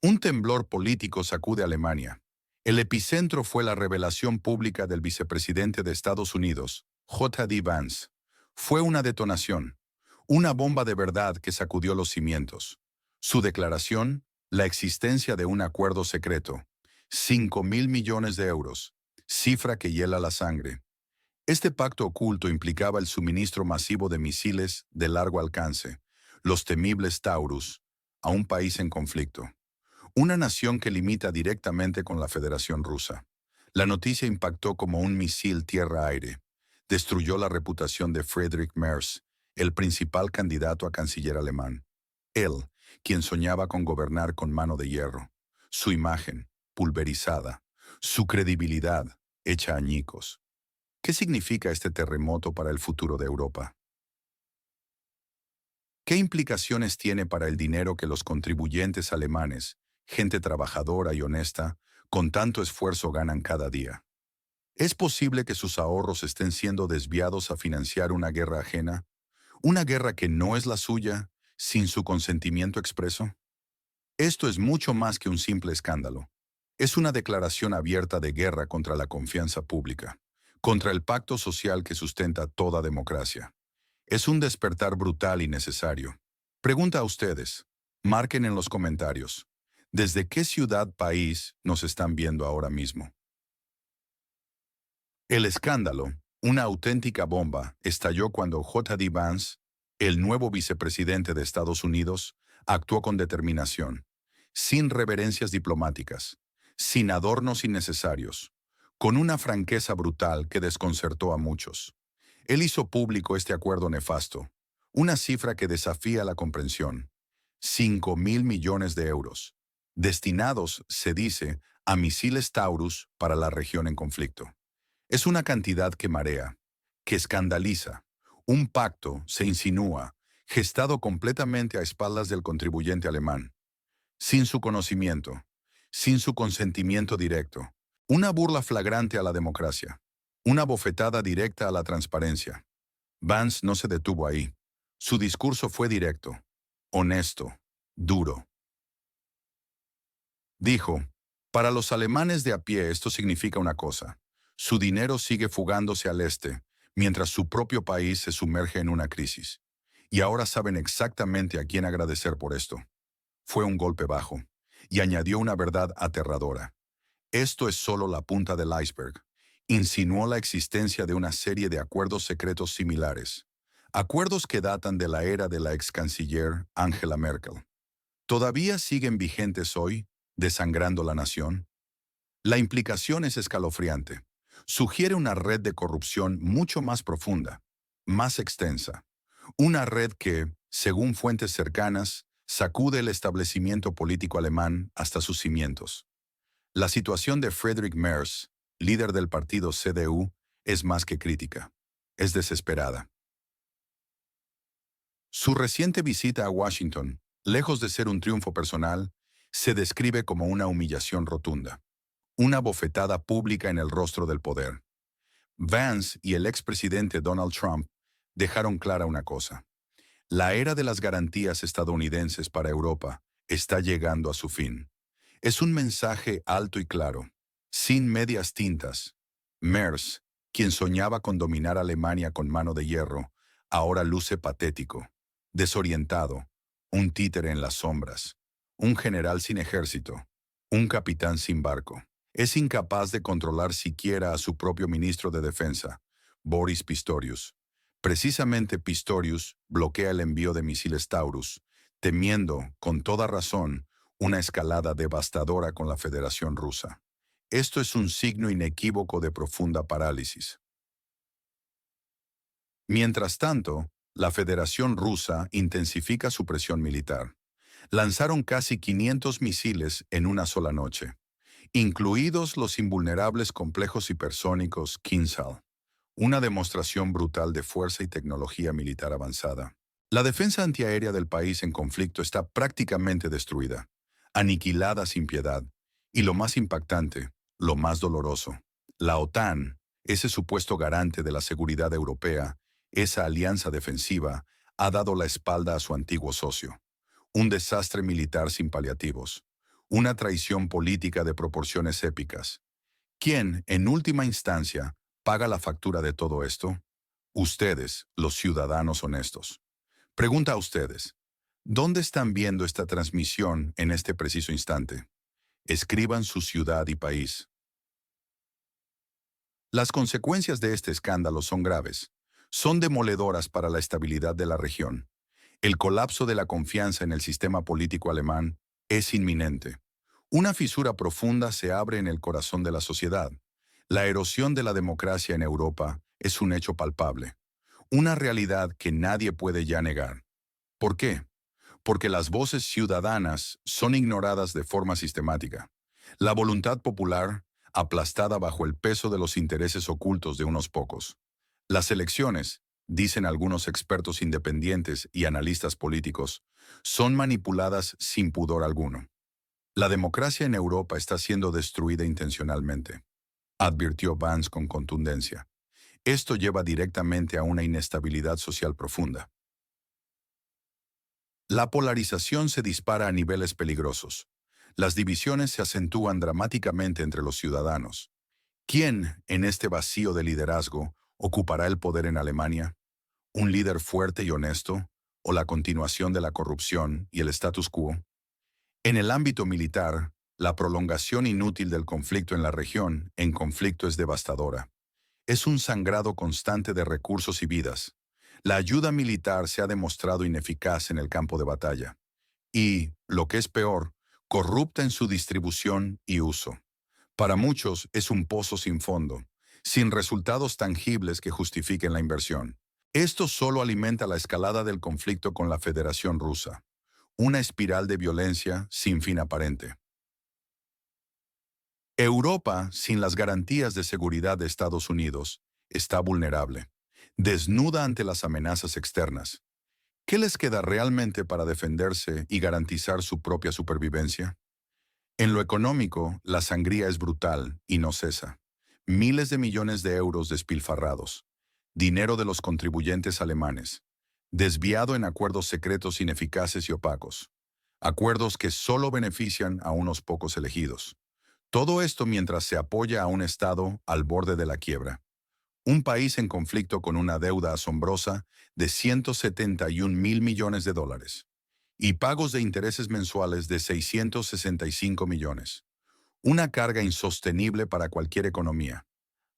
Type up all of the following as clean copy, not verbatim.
Un temblor político sacude a Alemania. El epicentro fue la revelación pública del vicepresidente de Estados Unidos, J.D. Vance. Fue una detonación, una bomba de verdad que sacudió los cimientos. Su declaración, la existencia de un acuerdo secreto, 5.000 millones de euros, cifra que hiela la sangre. Este pacto oculto implicaba el suministro masivo de misiles de largo alcance, los temibles Taurus, a un país en conflicto. Una nación que limita directamente con la Federación Rusa. La noticia impactó como un misil tierra-aire. Destruyó la reputación de Friedrich Merz, el principal candidato a canciller alemán. Él, quien soñaba con gobernar con mano de hierro. Su imagen, pulverizada. Su credibilidad, hecha añicos. ¿Qué significa este terremoto para el futuro de Europa? ¿Qué implicaciones tiene para el dinero que los contribuyentes alemanes, gente trabajadora y honesta, con tanto esfuerzo ganan cada día? ¿Es posible que sus ahorros estén siendo desviados a financiar una guerra ajena? ¿Una guerra que no es la suya, sin su consentimiento expreso? Esto es mucho más que un simple escándalo. Es una declaración abierta de guerra contra la confianza pública, contra el pacto social que sustenta toda democracia. Es un despertar brutal y necesario. Pregunta a ustedes. Marquen en los comentarios. ¿Desde qué ciudad, país nos están viendo ahora mismo? El escándalo, una auténtica bomba, estalló cuando J.D. Vance, el nuevo vicepresidente de Estados Unidos, actuó con determinación, sin reverencias diplomáticas, sin adornos innecesarios, con una franqueza brutal que desconcertó a muchos. Él hizo público este acuerdo nefasto, una cifra que desafía la comprensión. 5.000 millones de euros, destinados, se dice, a misiles Taurus para la región en conflicto. Es una cantidad que marea, que escandaliza. Un pacto, se insinúa, gestado completamente a espaldas del contribuyente alemán, sin su conocimiento, sin su consentimiento directo. Una burla flagrante a la democracia, una bofetada directa a la transparencia. Vance no se detuvo ahí. Su discurso fue directo, honesto, duro. Dijo, para los alemanes de a pie esto significa una cosa. Su dinero sigue fugándose al este, mientras su propio país se sumerge en una crisis. Y ahora saben exactamente a quién agradecer por esto. Fue un golpe bajo. Y añadió una verdad aterradora. Esto es solo la punta del iceberg. Insinuó la existencia de una serie de acuerdos secretos similares. Acuerdos que datan de la era de la ex canciller Angela Merkel. ¿Todavía siguen vigentes hoy, desangrando la nación? La implicación es escalofriante. Sugiere una red de corrupción mucho más profunda, más extensa. Una red que, según fuentes cercanas, sacude el establecimiento político alemán hasta sus cimientos. La situación de Friedrich Merz, líder del partido CDU, es más que crítica. Es desesperada. Su reciente visita a Washington, lejos de ser un triunfo personal, se describe como una humillación rotunda. Una bofetada pública en el rostro del poder. Vance y el expresidente Donald Trump dejaron clara una cosa. La era de las garantías estadounidenses para Europa está llegando a su fin. Es un mensaje alto y claro, sin medias tintas. Merz, quien soñaba con dominar Alemania con mano de hierro, ahora luce patético, desorientado, un títere en las sombras, un general sin ejército, un capitán sin barco. Es incapaz de controlar siquiera a su propio ministro de Defensa, Boris Pistorius. Precisamente Pistorius bloquea el envío de misiles Taurus, temiendo, con toda razón, una escalada devastadora con la Federación Rusa. Esto es un signo inequívoco de profunda parálisis. Mientras tanto, la Federación Rusa intensifica su presión militar. Lanzaron casi 500 misiles en una sola noche, incluidos los invulnerables complejos hipersónicos Kinzhal, una demostración brutal de fuerza y tecnología militar avanzada. La defensa antiaérea del país en conflicto está prácticamente destruida, aniquilada sin piedad, y lo más impactante, lo más doloroso, la OTAN, ese supuesto garante de la seguridad europea, esa alianza defensiva, ha dado la espalda a su antiguo socio. Un desastre militar sin paliativos. Una traición política de proporciones épicas. ¿Quién, en última instancia, paga la factura de todo esto? Ustedes, los ciudadanos honestos. Pregunta a ustedes, ¿dónde están viendo esta transmisión en este preciso instante? Escriban su ciudad y país. Las consecuencias de este escándalo son graves. Son demoledoras para la estabilidad de la región. El colapso de la confianza en el sistema político alemán es inminente. Una fisura profunda se abre en el corazón de la sociedad. La erosión de la democracia en Europa es un hecho palpable. Una realidad que nadie puede ya negar. ¿Por qué? Porque las voces ciudadanas son ignoradas de forma sistemática. La voluntad popular, aplastada bajo el peso de los intereses ocultos de unos pocos. Las elecciones, dicen algunos expertos independientes y analistas políticos, son manipuladas sin pudor alguno. La democracia en Europa está siendo destruida intencionalmente, advirtió Vance con contundencia. Esto lleva directamente a una inestabilidad social profunda. La polarización se dispara a niveles peligrosos. Las divisiones se acentúan dramáticamente entre los ciudadanos. ¿Quién, en este vacío de liderazgo, ocupará el poder en Alemania? ¿Un líder fuerte y honesto? ¿O la continuación de la corrupción y el status quo? En el ámbito militar, la prolongación inútil del conflicto en la región en conflicto es devastadora. Es un sangrado constante de recursos y vidas. La ayuda militar se ha demostrado ineficaz en el campo de batalla. Y, lo que es peor, corrupta en su distribución y uso. Para muchos es un pozo sin fondo, sin resultados tangibles que justifiquen la inversión. Esto solo alimenta la escalada del conflicto con la Federación Rusa, una espiral de violencia sin fin aparente. Europa, sin las garantías de seguridad de Estados Unidos, está vulnerable, desnuda ante las amenazas externas. ¿Qué les queda realmente para defenderse y garantizar su propia supervivencia? En lo económico, la sangría es brutal y no cesa. Miles de millones de euros despilfarrados, dinero de los contribuyentes alemanes, desviado en acuerdos secretos ineficaces y opacos, acuerdos que solo benefician a unos pocos elegidos. Todo esto mientras se apoya a un Estado al borde de la quiebra. Un país en conflicto con una deuda asombrosa de 171 mil millones de dólares y pagos de intereses mensuales de 665 millones. Una carga insostenible para cualquier economía.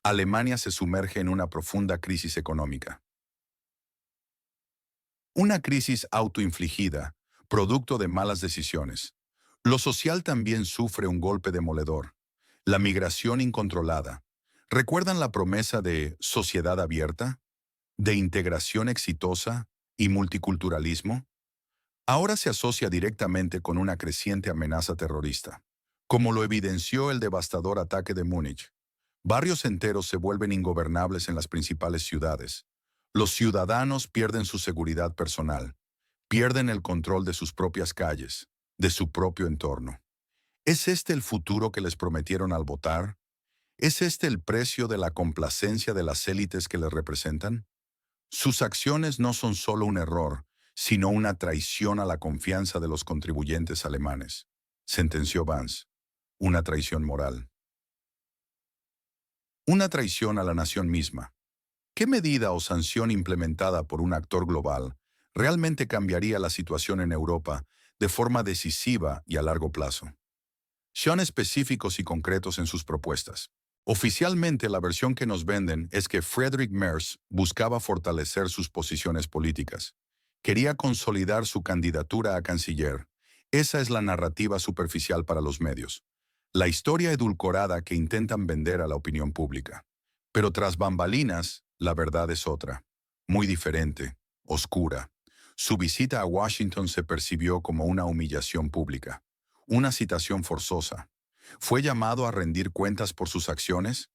Alemania se sumerge en una profunda crisis económica. Una crisis autoinfligida, producto de malas decisiones. Lo social también sufre un golpe demoledor. La migración incontrolada. ¿Recuerdan la promesa de sociedad abierta, de integración exitosa y multiculturalismo? Ahora se asocia directamente con una creciente amenaza terrorista, como lo evidenció el devastador ataque de Múnich. Barrios enteros se vuelven ingobernables en las principales ciudades. Los ciudadanos pierden su seguridad personal, pierden el control de sus propias calles, de su propio entorno. ¿Es este el futuro que les prometieron al votar? ¿Es este el precio de la complacencia de las élites que les representan? Sus acciones no son solo un error, sino una traición a la confianza de los contribuyentes alemanes, sentenció Vance. Una traición moral. Una traición a la nación misma. ¿Qué medida o sanción implementada por un actor global realmente cambiaría la situación en Europa de forma decisiva y a largo plazo? Sean específicos y concretos en sus propuestas. Oficialmente, la versión que nos venden es que Friedrich Merz buscaba fortalecer sus posiciones políticas. Quería consolidar su candidatura a canciller. Esa es la narrativa superficial para los medios. La historia edulcorada que intentan vender a la opinión pública. Pero tras bambalinas, la verdad es otra. Muy diferente, oscura. Su visita a Washington se percibió como una humillación pública. Una citación forzosa. ¿Fue llamado a rendir cuentas por sus acciones?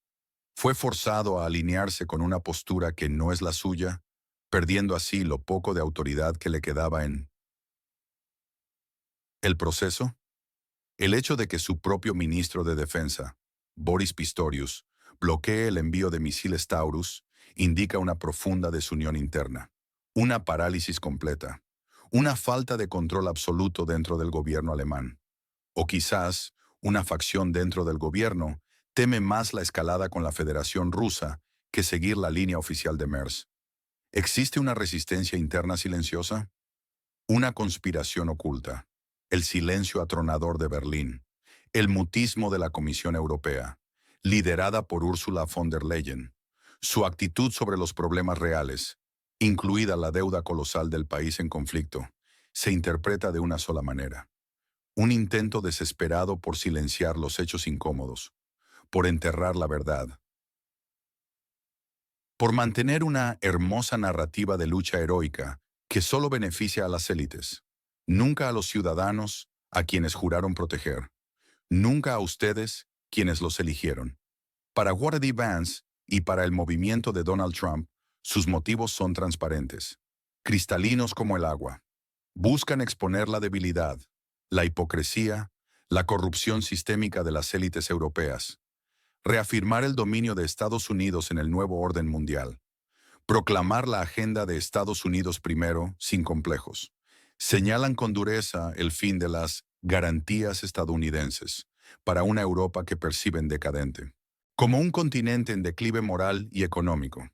¿Fue forzado a alinearse con una postura que no es la suya, perdiendo así lo poco de autoridad que le quedaba en el proceso? El hecho de que su propio ministro de Defensa, Boris Pistorius, bloquee el envío de misiles Taurus indica una profunda desunión interna, una parálisis completa, una falta de control absoluto dentro del gobierno alemán. O quizás una facción dentro del gobierno teme más la escalada con la Federación Rusa que seguir la línea oficial de MERS. ¿Existe una resistencia interna silenciosa? Una conspiración oculta. El silencio atronador de Berlín. El mutismo de la Comisión Europea, liderada por Ursula von der Leyen. Su actitud sobre los problemas reales, incluida la deuda colosal del país en conflicto, se interpreta de una sola manera. Un intento desesperado por silenciar los hechos incómodos, por enterrar la verdad, por mantener una hermosa narrativa de lucha heroica que solo beneficia a las élites, nunca a los ciudadanos a quienes juraron proteger, nunca a ustedes quienes los eligieron. Para J.D. Vance y para el movimiento de Donald Trump, sus motivos son transparentes, cristalinos como el agua. Buscan exponer la debilidad, la hipocresía, la corrupción sistémica de las élites europeas, reafirmar el dominio de Estados Unidos en el nuevo orden mundial, proclamar la agenda de Estados Unidos primero sin complejos. Señalan con dureza el fin de las garantías estadounidenses para una Europa que perciben decadente, como un continente en declive moral y económico.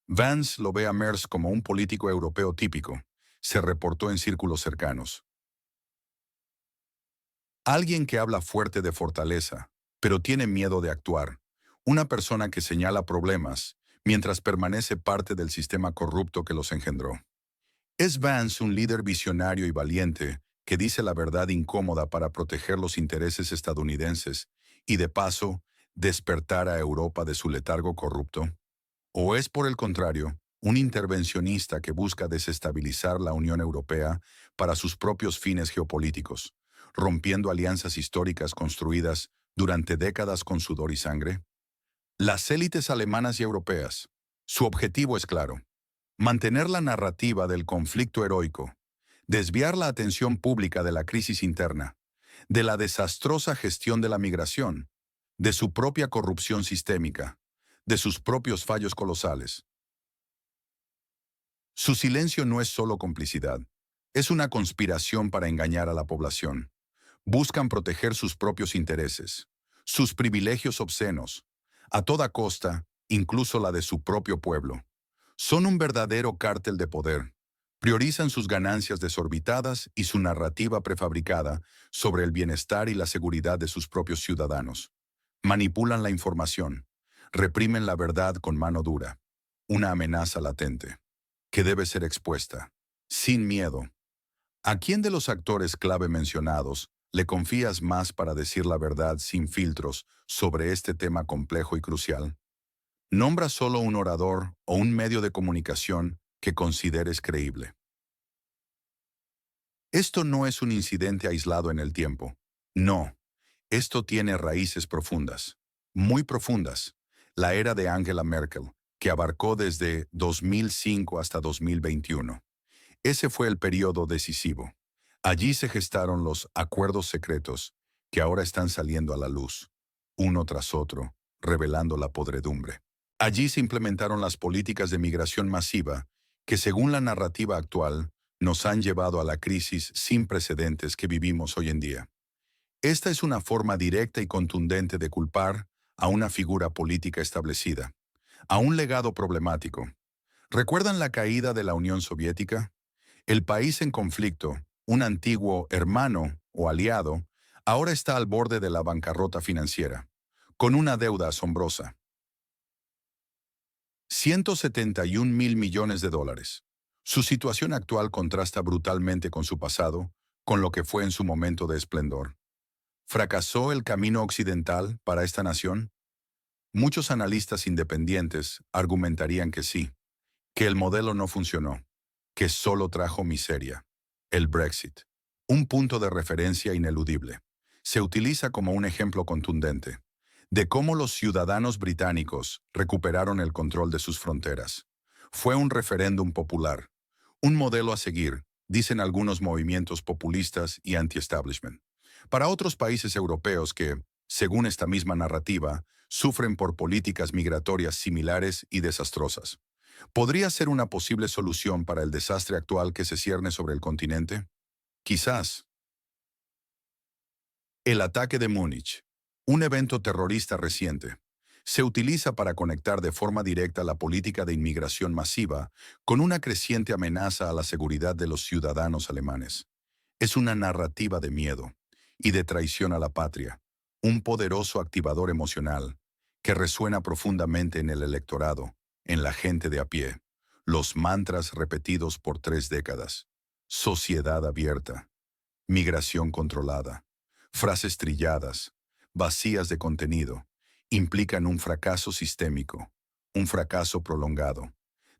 Vance lo ve a Merz como un político europeo típico, se reportó en círculos cercanos. Alguien que habla fuerte de fortaleza, pero tiene miedo de actuar. Una persona que señala problemas, mientras permanece parte del sistema corrupto que los engendró. Es Vance un líder visionario y valiente que dice la verdad incómoda para proteger los intereses estadounidenses y, de paso, despertar a Europa de su letargo corrupto? ¿O es, por el contrario, un intervencionista que busca desestabilizar la Unión Europea para sus propios fines geopolíticos, rompiendo alianzas históricas construidas durante décadas con sudor y sangre? Las élites alemanas y europeas. Su objetivo es claro: mantener la narrativa del conflicto heroico, desviar la atención pública de la crisis interna, de la desastrosa gestión de la migración, de su propia corrupción sistémica, de sus propios fallos colosales. Su silencio no es solo complicidad, es una conspiración para engañar a la población. Buscan proteger sus propios intereses, sus privilegios obscenos, a toda costa, incluso la de su propio pueblo. Son un verdadero cártel de poder. Priorizan sus ganancias desorbitadas y su narrativa prefabricada sobre el bienestar y la seguridad de sus propios ciudadanos. Manipulan la información, reprimen la verdad con mano dura, una amenaza latente, que debe ser expuesta, sin miedo. ¿A quién de los actores clave mencionados le confías más para decir la verdad sin filtros sobre este tema complejo y crucial? Nombra solo un orador o un medio de comunicación que consideres creíble. Esto no es un incidente aislado en el tiempo. No, esto tiene raíces profundas, muy profundas. La era de Angela Merkel, que abarcó desde 2005 hasta 2021. Ese fue el periodo decisivo. Allí se gestaron los acuerdos secretos que ahora están saliendo a la luz, uno tras otro, revelando la podredumbre. Allí se implementaron las políticas de migración masiva que, según la narrativa actual, nos han llevado a la crisis sin precedentes que vivimos hoy en día. Esta es una forma directa y contundente de culpar a una figura política establecida, a un legado problemático. ¿Recuerdan la caída de la Unión Soviética? El país en conflicto, un antiguo hermano o aliado, ahora está al borde de la bancarrota financiera, con una deuda asombrosa. 171.000 millones de dólares. Su situación actual contrasta brutalmente con su pasado, con lo que fue en su momento de esplendor. ¿Fracasó el camino occidental para esta nación? Muchos analistas independientes argumentarían que sí, que el modelo no funcionó, que solo trajo miseria. El Brexit, un punto de referencia ineludible, se utiliza como un ejemplo contundente de cómo los ciudadanos británicos recuperaron el control de sus fronteras. Fue un referéndum popular, un modelo a seguir, dicen algunos movimientos populistas y anti-establishment. Para otros países europeos que, según esta misma narrativa, sufren por políticas migratorias similares y desastrosas. ¿Podría ser una posible solución para el desastre actual que se cierne sobre el continente? Quizás. El ataque de Múnich, un evento terrorista reciente, se utiliza para conectar de forma directa la política de inmigración masiva con una creciente amenaza a la seguridad de los ciudadanos alemanes. Es una narrativa de miedo y de traición a la patria, un poderoso activador emocional que resuena profundamente en el electorado, en la gente de a pie. Los mantras repetidos por 3 décadas. Sociedad abierta, migración controlada, frases trilladas, vacías de contenido, implican un fracaso sistémico, un fracaso prolongado,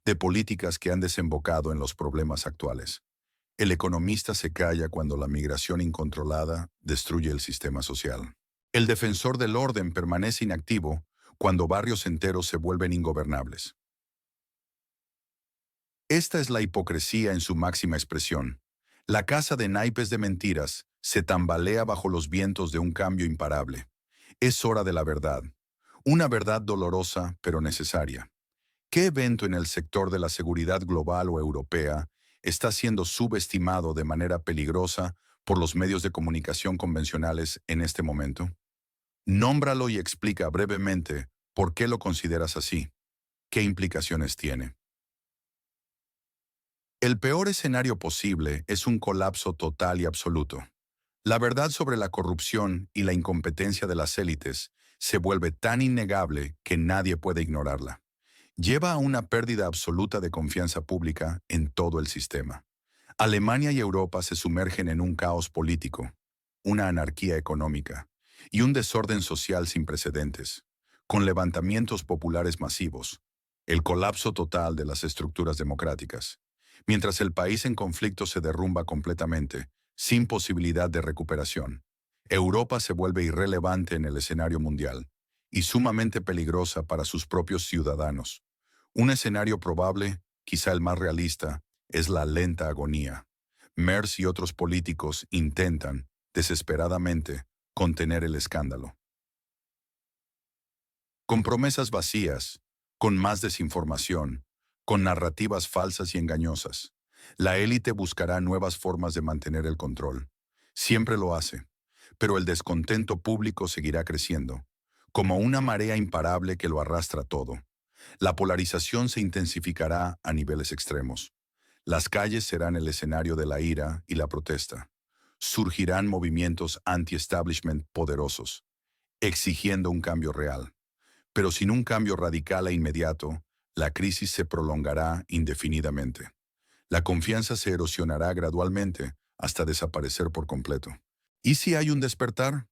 de políticas que han desembocado en los problemas actuales. El economista se calla cuando la migración incontrolada destruye el sistema social. El defensor del orden permanece inactivo cuando barrios enteros se vuelven ingobernables. Esta es la hipocresía en su máxima expresión. La casa de naipes de mentiras se tambalea bajo los vientos de un cambio imparable. Es hora de la verdad. Una verdad dolorosa, pero necesaria. ¿Qué evento en el sector de la seguridad global o europea está siendo subestimado de manera peligrosa por los medios de comunicación convencionales en este momento? Nómbralo y explica brevemente por qué lo consideras así. ¿Qué implicaciones tiene? El peor escenario posible es un colapso total y absoluto. La verdad sobre la corrupción y la incompetencia de las élites se vuelve tan innegable que nadie puede ignorarla. Lleva a una pérdida absoluta de confianza pública en todo el sistema. Alemania y Europa se sumergen en un caos político, una anarquía económica y un desorden social sin precedentes, con levantamientos populares masivos, el colapso total de las estructuras democráticas, mientras el país en conflicto se derrumba completamente, sin posibilidad de recuperación. Europa se vuelve irrelevante en el escenario mundial y sumamente peligrosa para sus propios ciudadanos. Un escenario probable, quizá el más realista, es la lenta agonía. Merz y otros políticos intentan, desesperadamente, contener el escándalo. Con promesas vacías, con más desinformación, con narrativas falsas y engañosas, la élite buscará nuevas formas de mantener el control. Siempre lo hace, pero el descontento público seguirá creciendo, como una marea imparable que lo arrastra todo. La polarización se intensificará a niveles extremos. Las calles serán el escenario de la ira y la protesta. Surgirán movimientos anti-establishment poderosos, exigiendo un cambio real. Pero sin un cambio radical e inmediato, la crisis se prolongará indefinidamente. La confianza se erosionará gradualmente hasta desaparecer por completo. ¿Y si hay un despertar?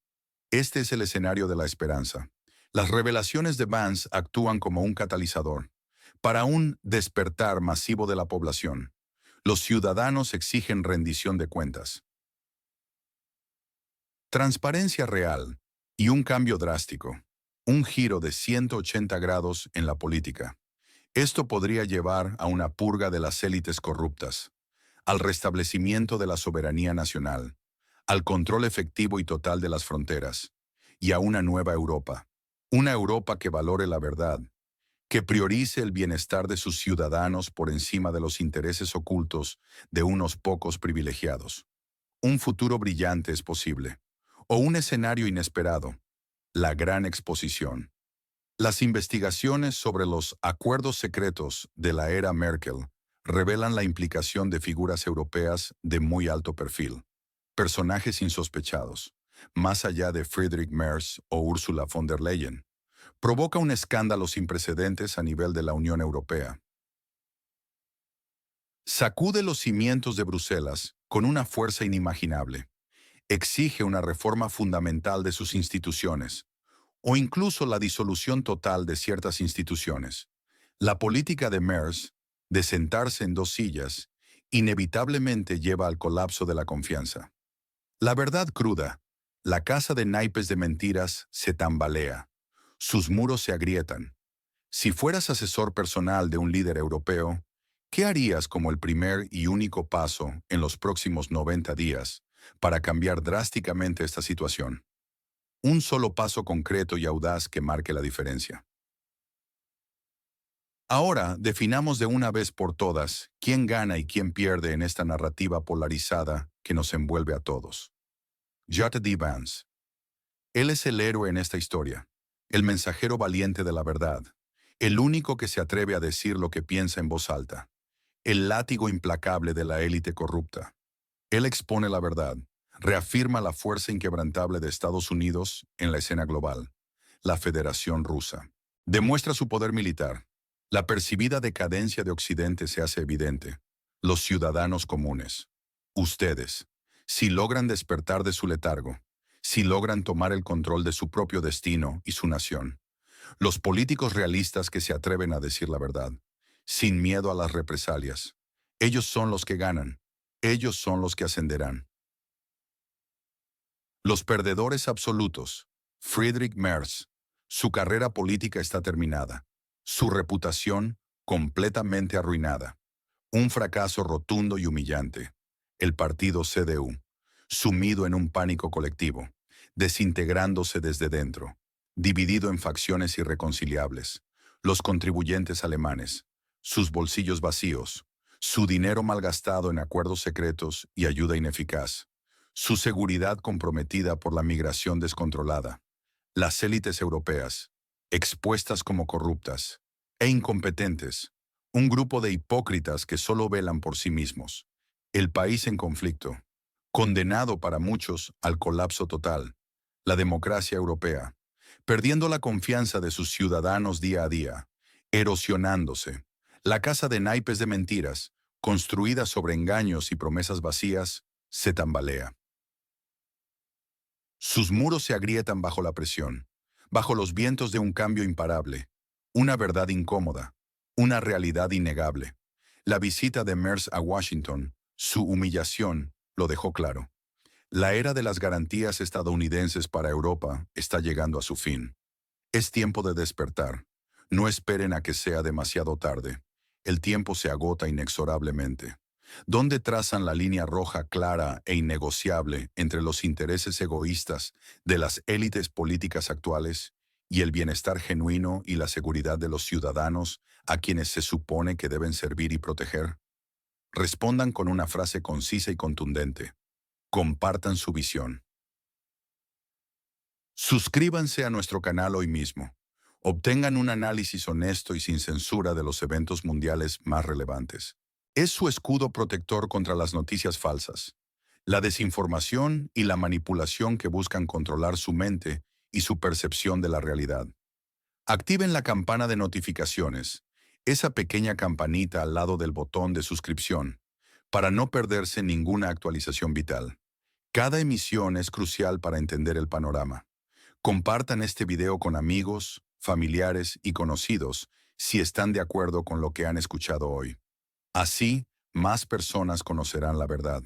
Este es el escenario de la esperanza. Las revelaciones de Vance actúan como un catalizador para un despertar masivo de la población. Los ciudadanos exigen rendición de cuentas, transparencia real y un cambio drástico, un giro de 180 grados en la política. Esto podría llevar a una purga de las élites corruptas, al restablecimiento de la soberanía nacional, al control efectivo y total de las fronteras, y a una nueva Europa. Una Europa que valore la verdad, que priorice el bienestar de sus ciudadanos por encima de los intereses ocultos de unos pocos privilegiados. Un futuro brillante es posible, o un escenario inesperado, la gran exposición. Las investigaciones sobre los acuerdos secretos de la era Merkel revelan la implicación de figuras europeas de muy alto perfil, personajes insospechados, más allá de Friedrich Merz o Ursula von der Leyen. Provoca un escándalo sin precedentes a nivel de la Unión Europea. Sacude los cimientos de Bruselas con una fuerza inimaginable. Exige una reforma fundamental de sus instituciones, o incluso la disolución total de ciertas instituciones. La política de Merz, de sentarse en dos sillas, inevitablemente lleva al colapso de la confianza. La verdad cruda, la casa de naipes de mentiras se tambalea, sus muros se agrietan. Si fueras asesor personal de un líder europeo, ¿qué harías como el primer y único paso en los próximos 90 días para cambiar drásticamente esta situación? Un solo paso concreto y audaz que marque la diferencia. Ahora, definamos de una vez por todas quién gana y quién pierde en esta narrativa polarizada que nos envuelve a todos. J.D. Vance. Él es el héroe en esta historia, el mensajero valiente de la verdad, el único que se atreve a decir lo que piensa en voz alta, el látigo implacable de la élite corrupta. Él expone la verdad, reafirma la fuerza inquebrantable de Estados Unidos en la escena global, la Federación Rusa. Demuestra su poder militar. La percibida decadencia de Occidente se hace evidente. Los ciudadanos comunes, ustedes, si logran despertar de su letargo, si logran tomar el control de su propio destino y su nación, los políticos realistas que se atreven a decir la verdad, sin miedo a las represalias, ellos son los que ganan, ellos son los que ascenderán. Los perdedores absolutos, Friedrich Merz, su carrera política está terminada, su reputación completamente arruinada, un fracaso rotundo y humillante, el partido CDU, sumido en un pánico colectivo, desintegrándose desde dentro, dividido en facciones irreconciliables, los contribuyentes alemanes, sus bolsillos vacíos, su dinero malgastado en acuerdos secretos y ayuda ineficaz, su seguridad comprometida por la migración descontrolada, las élites europeas, expuestas como corruptas e incompetentes, un grupo de hipócritas que solo velan por sí mismos, el país en conflicto, condenado para muchos al colapso total, la democracia europea, perdiendo la confianza de sus ciudadanos día a día, erosionándose, la casa de naipes de mentiras, construida sobre engaños y promesas vacías, se tambalea. Sus muros se agrietan bajo la presión, bajo los vientos de un cambio imparable, una verdad incómoda, una realidad innegable. La visita de Merz a Washington, su humillación, lo dejó claro. La era de las garantías estadounidenses para Europa está llegando a su fin. Es tiempo de despertar. No esperen a que sea demasiado tarde. El tiempo se agota inexorablemente. ¿Dónde trazan la línea roja clara e innegociable entre los intereses egoístas de las élites políticas actuales y el bienestar genuino y la seguridad de los ciudadanos a quienes se supone que deben servir y proteger? Respondan con una frase concisa y contundente. Compartan su visión. Suscríbanse a nuestro canal hoy mismo. Obtengan un análisis honesto y sin censura de los eventos mundiales más relevantes. Es su escudo protector contra las noticias falsas, la desinformación y la manipulación que buscan controlar su mente y su percepción de la realidad. Activen la campana de notificaciones, esa pequeña campanita al lado del botón de suscripción, para no perderse ninguna actualización vital. Cada emisión es crucial para entender el panorama. Compartan este video con amigos, familiares y conocidos si están de acuerdo con lo que han escuchado hoy. Así, más personas conocerán la verdad.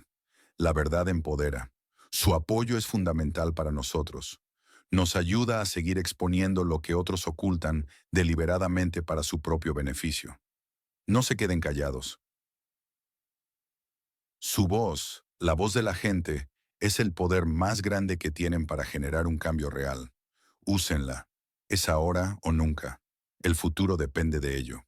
La verdad empodera. Su apoyo es fundamental para nosotros. Nos ayuda a seguir exponiendo lo que otros ocultan deliberadamente para su propio beneficio. No se queden callados. Su voz, la voz de la gente, es el poder más grande que tienen para generar un cambio real. Úsenla. Es ahora o nunca. El futuro depende de ello.